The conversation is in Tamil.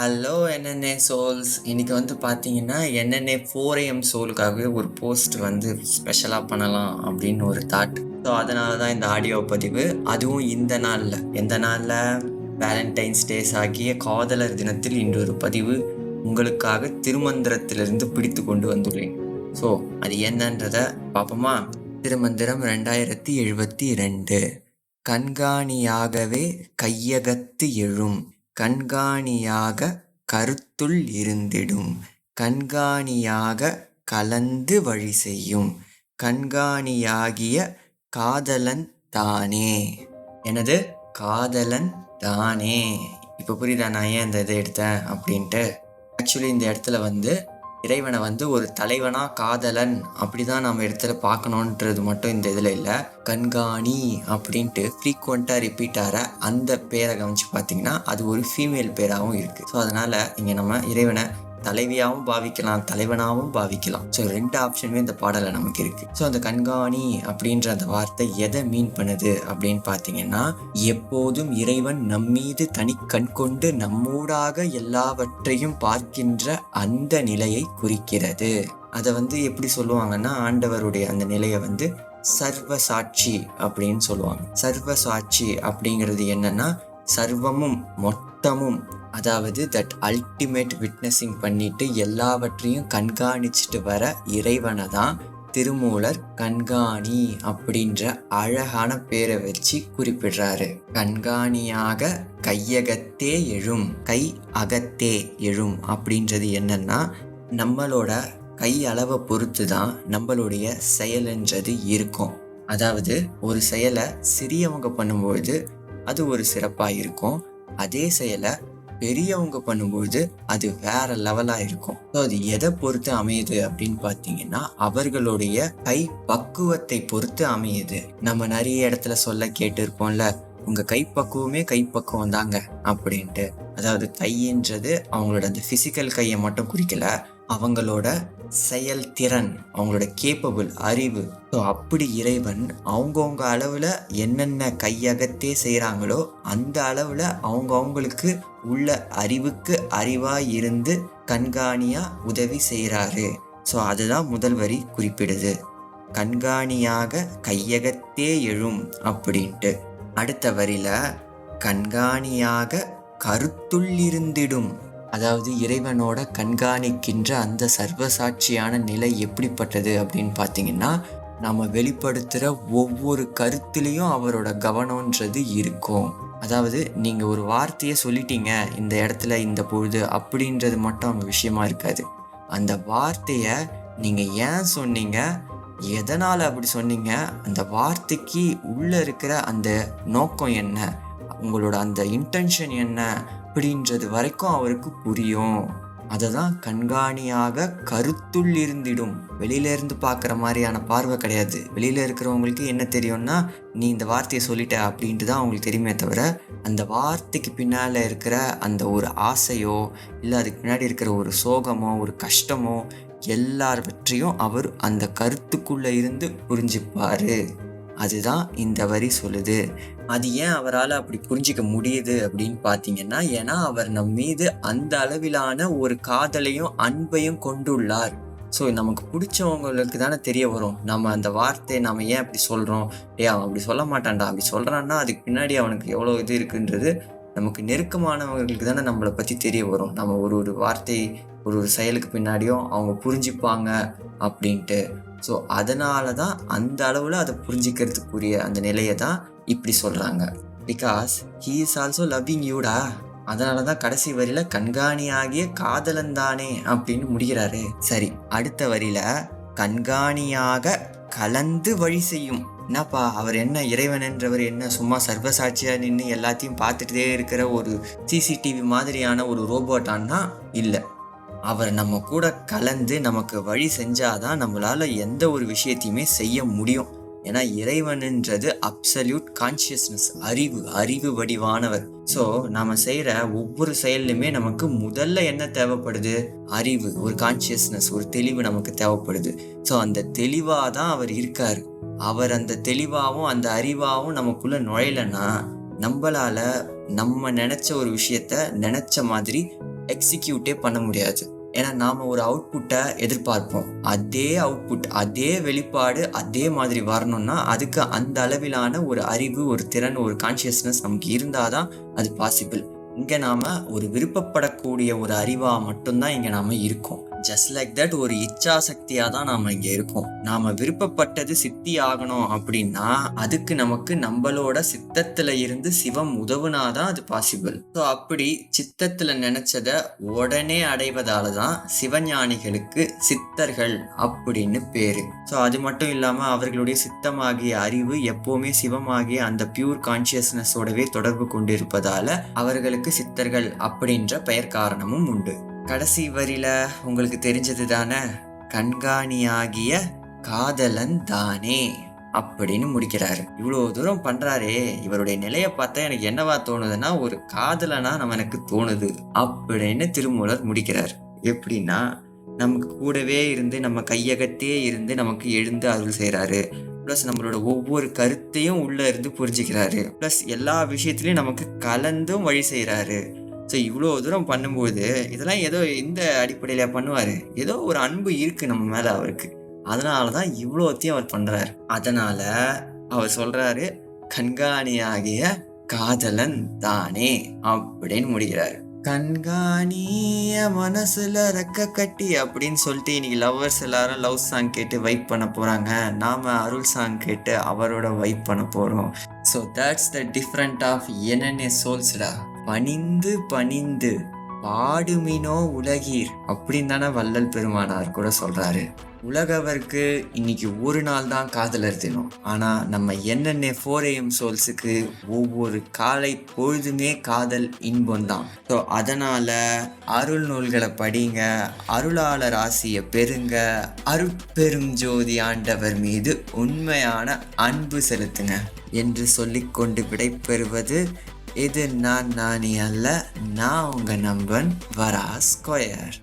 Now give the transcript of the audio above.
Hello என்என்ஏ souls. இன்னைக்கு பார்த்தீங்கன்னா என்என்ஏ 4AM சோலுக்காகவே ஒரு போஸ்ட் ஸ்பெஷலாக பண்ணலாம் அப்படின்னு ஒரு தாட். ஸோ அதனால தான் இந்த ஆடியோ பதிவு. அதுவும் இந்த நாளில், எந்த நாளில், வேலண்டைன்ஸ் டேஸ் ஆகிய காதலர் தினத்தில் இன்றொரு பதிவு உங்களுக்காக திருமந்திரத்திலிருந்து பிடித்து கொண்டு வந்துள்ளேன். ஸோ அது என்னன்றதை பார்ப்போமா? திருமந்திரம் 2072. கண்காணியாகவே கையகத்து எழும், கண்காணியாக கருத்துள் இருந்திடும், கண்காணியாக கலந்து வழி செய்யும், கண்காணியாகிய காதலன் தானே. எனது காதலன் தானே. இப்போ புரியுதா நான் ஏன் இந்த இதை எடுத்தேன் அப்படின்ட்டு? ஆக்சுவலி இந்த இடத்துல இறைவனை ஒரு தலைவனா காதலன் அப்படிதான் நம்ம இடத்துல பார்க்கணுன்றது மட்டும் இந்த இதில் இல்லை. கண்காணி அப்படின்ட்டு ஃப்ரீக்வெண்ட்டாக ரிப்பீட் ஆகிற அந்த பேரை கவனிச்சு பார்த்தீங்கன்னா அது ஒரு ஃபீமேல் பேராகவும் இருக்குது. ஸோ அதனால் இங்கே நம்ம இறைவனை தலைவியாகவும் பாவிக்கலாம், தலைவனாகவும் பாவிக்கலாம். ஸோ 2 ஆப்ஷனுமே இந்த பாடலில் நமக்கு இருக்கு. ஸோ அந்த கண்காணி அப்படின்ற அந்த வார்த்தை எதை மீன் பண்ணுது அப்படின்னு பார்த்தீங்கன்னா, எப்போதும் இறைவன் நம்மீது தனி கண் கொண்டு நம்மூடாக எல்லாவற்றையும் பார்க்கின்ற அந்த நிலையை குறிக்கிறது. அதை எப்படி சொல்லுவாங்கன்னா, ஆண்டவருடைய அந்த நிலையை சர்வ சாட்சி அப்படின்னு சொல்லுவாங்க. சர்வ சாட்சி அப்படிங்கிறது என்னன்னா, சர்வமும் மொத்தமும், அதாவது தட் அல்டிமேட் விட்னஸிங் பண்ணிட்டு எல்லாவற்றையும் கண்காணிச்சுட்டு வர இறைவனை தான் திருமூலர் கண்காணி அப்படின்ற அழகான பேரை வச்சு குறிப்பிடுறாரு. கண்காணியாக கையகத்தே எழும், கை அகத்தே எழும் அப்படின்றது என்னன்னா, நம்மளோட கை அளவை பொறுத்து தான் நம்மளுடைய செயல்ன்றது இருக்கும். அதாவது ஒரு செயலை சிறியவங்க பண்ணும்பொழுது அது ஒரு சிறப்பாக இருக்கும், அதே செயலை பெரியவங்க பண்ணும்போது அது வேற லெவலா இருக்கும். ஸோ அது எதை பொறுத்து அமையுது அப்படின்னு பார்த்தீங்கன்னா, அவர்களுடைய கை பக்குவத்தை பொறுத்து அமையுது. நம்ம நிறைய இடத்துல சொல்ல கேட்டிருப்போம்ல, உங்க கைப்பக்குவமே கைப்பக்குவம் தாங்க அப்படின்ட்டு. அதாவது கைன்றது அவங்களோட அந்த பிசிக்கல் கையை மட்டும் குறிக்கல, அவங்களோட செயல்திறன், அவங்களோட கேப்பபிள் அறிவு. ஸோ அப்படி இறைவன் அவங்கவுங்க அளவில் என்னென்ன கையகத்தே செய்கிறாங்களோ அந்த அளவில் அவங்களுக்கு உள்ள அறிவுக்கு அறிவாக இருந்து கண்காணியாக உதவி செய்கிறாரு. ஸோ அதுதான் முதல் வரி குறிப்பிடுது, கண்காணியாக கையகத்தே எழும் அப்படின்ட்டு. அடுத்த வரியில் கண்காணியாக கருத்துள் இருந்திடும், அதாவது இறைவனோட கண்காணிக்கின்ற அந்த சர்வசாட்சியான நிலை எப்படிப்பட்டது அப்படின்னு பார்த்தீங்கன்னா, நம்ம வெளிப்படுத்துகிற ஒவ்வொரு கருத்துலேயும் அவரோட கவனம்ன்றது இருக்கும். அதாவது நீங்கள் ஒரு வார்த்தையை சொல்லிட்டீங்க இந்த இடத்துல இந்த பொழுது அப்படின்றது மட்டும் அவங்க விஷயமா இருக்காது. அந்த வார்த்தையை நீங்கள் ஏன் சொன்னீங்க, எதனால் அப்படி சொன்னீங்க, அந்த வார்த்தைக்கு உள்ளே இருக்கிற அந்த நோக்கம் என்ன, உங்களோட அந்த இன்டென்ஷன் என்ன அப்படின்றது வரைக்கும் அவருக்கு புரியும். அதை தான் கண்காணியாக கருத்துள் இருந்திடும். வெளியிலேருந்து பார்க்குற மாதிரியான பார்வை கிடையாது. வெளியில் இருக்கிறவங்களுக்கு என்ன தெரியும்னா, நீ இந்த வார்த்தையை சொல்லிட்ட அப்படின்ட்டு தான் அவங்களுக்கு தெரியுமே தவிர, அந்த வார்த்தைக்கு பின்னால் இருக்கிற அந்த ஒரு ஆசையோ இல்லை அதுக்கு பின்னாடி இருக்கிற ஒரு சோகமோ ஒரு கஷ்டமோ எல்லாவற்றையும் அவர் அந்த கருத்துக்குள்ளே இருந்து புரிஞ்சுப்பார். அதுதான் இந்த வரி சொல்லுது. அது ஏன் அவரால் அப்படி புரிஞ்சிக்க முடியுது அப்படின்னு பார்த்தீங்கன்னா, ஏன்னா அவர் நம் மீது அந்த அளவிலான ஒரு காதலையும் அன்பையும் கொண்டுள்ளார். ஸோ நமக்கு பிடிச்சவங்களுக்கு தானே தெரிய வரும் நம்ம அந்த வார்த்தையை நம்ம ஏன் அப்படி சொல்கிறோம், அவன் அப்படி சொல்ல மாட்டான்டா, அப்படி சொல்கிறான்னா அதுக்கு பின்னாடி அவனுக்கு எவ்வளோ இது இருக்குன்றது நமக்கு நெருக்கமானவர்களுக்கு தானே நம்மளை பற்றி தெரிய வரும். நம்ம ஒரு வார்த்தை ஒரு செயலுக்கு பின்னாடியும் அவங்க புரிஞ்சுப்பாங்க அப்படின்ட்டு. ஸோ அதனால தான் அந்த அளவில் அதை புரிஞ்சிக்கிறதுக்குரிய அந்த நிலையை தான் இப்படி சொல்கிறாங்க. Because he is also loving யூடா. அதனால தான் கடைசி வரியில் கண்காணியாகிய காதலன் தானே அப்படின்னு முடிகிறாரு. சரி, அடுத்த வரியில் கண்காணியாக கலந்து வழி செய்யும். என்னப்பா அவர் என்ன, இறைவன் என்றவர் என்ன சும்மா சர்வசாட்சியாக நின்று எல்லாத்தையும் பார்த்துட்டே இருக்கிற ஒரு சிசிடிவி மாதிரியான ஒரு ரோபோட்டான்னா இல்லை. அவர் நம்ம கூட கலந்து நமக்கு வழி செஞ்சாதான் நம்மளால எந்த ஒரு விஷயத்தையுமே செய்ய முடியும். ஏன்னா இறைவன்ன்றது அப்சல்யூட் கான்சியஸ்னஸ், அறிவு வடிவானவர். ஸோ நாம செய்யற ஒவ்வொரு செயல்லையுமே நமக்கு முதல்ல என்ன தேவைப்படுது, அறிவு, ஒரு கான்சியஸ்னஸ், ஒரு தெளிவு நமக்கு தேவைப்படுது. ஸோ அந்த தெளிவாதான் அவர் இருக்காரு. அவர் அந்த தெளிவாகவும் அந்த அறிவாகவும் நமக்குள்ள நுழையலன்னா நம்மளால நம்ம நினைச்ச ஒரு விஷயத்த நினைச்ச மாதிரி எக்ஸிக்யூட்டே பண்ண முடியாது. ஏன்னா நாம ஒரு அவுட்புட்டை எதிர்பார்ப்போம். அதே அவுட்புட், அதே வெளிப்பாடு அதே மாதிரி வரணும்னா அதுக்கு அந்த அளவிலான ஒரு அறிவு, ஒரு திறன், ஒரு கான்ஷியஸ்னஸ் நமக்கு இருந்தாதான் அது பாசிபிள். இங்க நாம ஒரு விருப்பப்படக்கூடிய ஒரு அறிவா மட்டும்தான் இங்க நாம இருக்கோம். ஜஸ்ட் லைக் தட் ஒரு இச்சா சக்தியா தான் நாம இங்க இருக்கோம். நாம விருப்பப்பட்டது சித்தி ஆகணும் அப்படின்னா அதுக்கு நமக்கு நம்மளோட சித்தத்துல இருந்து சிவம் உதவுனாதான் அது பாசிபிள். ஸோ அப்படி சித்தத்துல நினைச்சத உடனே அடைவதாலதான் சிவஞானிகளுக்கு சித்தர்கள் அப்படின்னு பேரு. ஸோ அது மட்டும் இல்லாம அவர்களுடைய சித்தமாகிய அறிவு எப்பவுமே சிவமாகிய அந்த பியூர் கான்சியஸ்னஸோடவே தொடர்பு கொண்டிருப்பதால அவர்களுக்கு சித்தர்கள் அப்படின்ற பெயர் காரணமும் உண்டு. கடைசி வரியில உங்களுக்கு தெரிஞ்சது தானே, கண்காணியாகிய காதலன் தானே அப்படின்னு முடிக்கிறாரு. இவ்வளவு தூரம் பண்றாரே, இவருடைய நிலைய பார்த்தா எனக்கு என்னவா தோணுதுன்னா ஒரு காதலனா எனக்கு தோணுது அப்படின்னு திருமூலர் முடிக்கிறார். எப்படின்னா, நமக்கு கூடவே இருந்து நம்ம கையகத்தே இருந்து நமக்கு எழுந்து அருள் செய்யறாரு. பிளஸ் நம்மளோட ஒவ்வொரு கருத்தையும் உள்ள இருந்து புரிஞ்சுக்கிறாரு. பிளஸ் எல்லா விஷயத்திலயும் நமக்கு கலந்தும் வழி செய்யறாரு. ஸோ இவ்வளோ தூரம் பண்ணும்போது இதெல்லாம் ஏதோ இந்த அடிப்படையில் பண்ணுவார், ஏதோ ஒரு அன்பு இருக்கு நம்ம மேலே அவருக்கு. அதனால தான் இவ்வளோத்தையும் அவர் பண்ணுறாரு. அதனால அவர் சொல்றாரு, கண்காணியாகிய காதலன் தானே அப்படின்னு முடிக்கிறாரு. கண்காணிய மனசுல ரெக்க கட்டி அப்படின்னு சொல்லிட்டு இன்னைக்கு லவ்வர்ஸ் எல்லாரும் லவ் சாங் கேட்டு வைப் பண்ண போறாங்க. நாம அருள் சாங் கேட்டு அவரோட வைப் பண்ண போறோம். So that's the different of என்னென்ன சோல்ஸ்டா. பணிந்து பணிந்து பாடுமினோ உலகீர் அப்படின்னு தானே வள்ளல் பெருமானார் கூட சொல்றாரு. உலகவருக்கு இன்னைக்கு ஒரு நாள் தான் காதலர் தினம். ஆனா நம்ம என்னென்ன 4am சோல்ஸுக்கு ஒவ்வொரு காலை பொழுதுமே காதல் இன்பம் தான். ஸோ அதனால அருள் நூல்களை படிங்க, அருளாளர் ஆசியை பெறுங்க, அருட்பெரும் ஜோதி ஆண்டவர் மீது உண்மையான அன்பு செலுத்துங்க என்று சொல்லிக்கொண்டு விடைபெறுவது இது நானே அல்ல, நான் உங்க நண்பன் வரா ஸ்கொயர்.